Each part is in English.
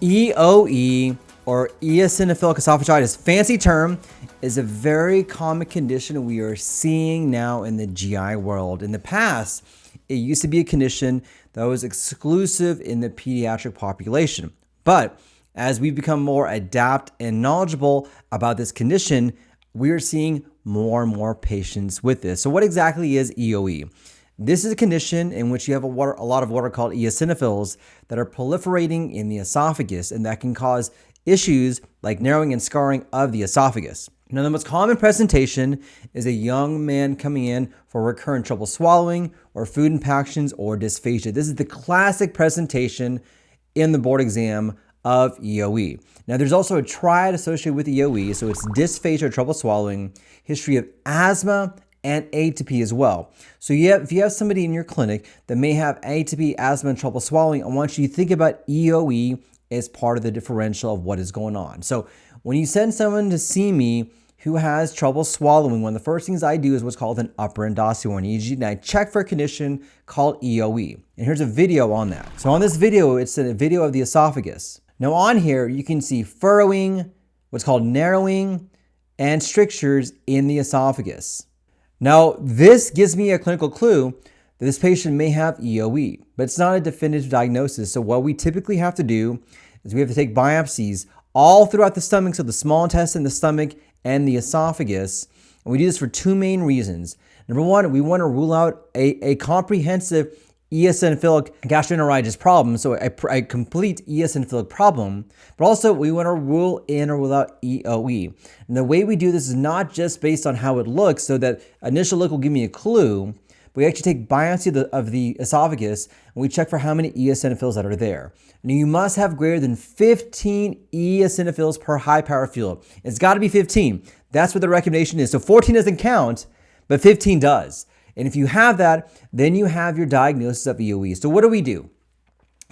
EOE, or eosinophilic esophagitis, fancy term, is a very common condition we are seeing now in the GI world. In the past, it used to be a condition that was exclusive in the pediatric population. But as we become more adept and knowledgeable about this condition, we are seeing more and more patients with this. So what exactly is EOE? This is a condition in which you have a lot of what are called eosinophils that are proliferating in the esophagus, and that can cause issues like narrowing and scarring of the esophagus. Now, the most common presentation is a young man coming in for recurrent trouble swallowing or food impactions or dysphagia. This is the classic presentation in the board exam of EOE. Now, there's also a triad associated with EOE, so it's dysphagia or trouble swallowing, history of asthma, and atopy as well. So if you have somebody in your clinic that may have atopy, asthma, and trouble swallowing, I want you to think about EOE as part of the differential of what is going on. So when you send someone to see me who has trouble swallowing, one of the first things I do is what's called an upper endoscopy or an EEG, and I check for a condition called EOE. And here's a video on that. So on this video, it's a video of the esophagus. Now on here, you can see furrowing, what's called narrowing, and strictures in the esophagus. Now, this gives me a clinical clue that this patient may have EOE, but it's not a definitive diagnosis. So what we typically have to do is we have to take biopsies all throughout the stomach, so the small intestine, the stomach, and the esophagus. And we do this for two main reasons. Number one, we want to rule out a comprehensive eosinophilic gastroenteritis problem, so a complete eosinophilic problem, but also we want to rule in or rule out EOE. And the way we do this is not just based on how it looks, so that initial look will give me a clue, but we actually take biopsy of the esophagus and we check for how many eosinophils that are there. Now, you must have greater than 15 eosinophils per high power field. It's got to be 15. That's what the recommendation is. So 14 doesn't count, but 15 does. And if you have that, then you have your diagnosis of EOE. So what do we do?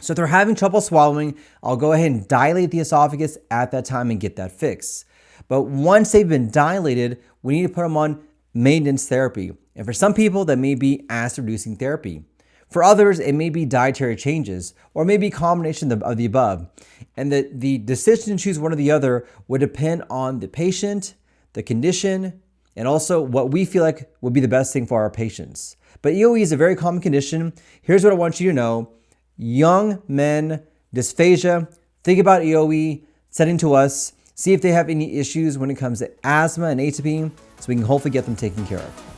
So if they're having trouble swallowing, I'll go ahead and dilate the esophagus at that time and get that fixed. But once they've been dilated, we need to put them on maintenance therapy. And for some people, that may be acid-reducing therapy. For others, it may be dietary changes, or maybe a combination of the above. And the decision to choose one or the other would depend on the patient, the condition, and also what we feel like would be the best thing for our patients. But EOE is a very common condition. Here's what I want you to know. Young men, dysphagia, think about EOE, send it to us, see if they have any issues when it comes to asthma and atopy, so we can hopefully get them taken care of.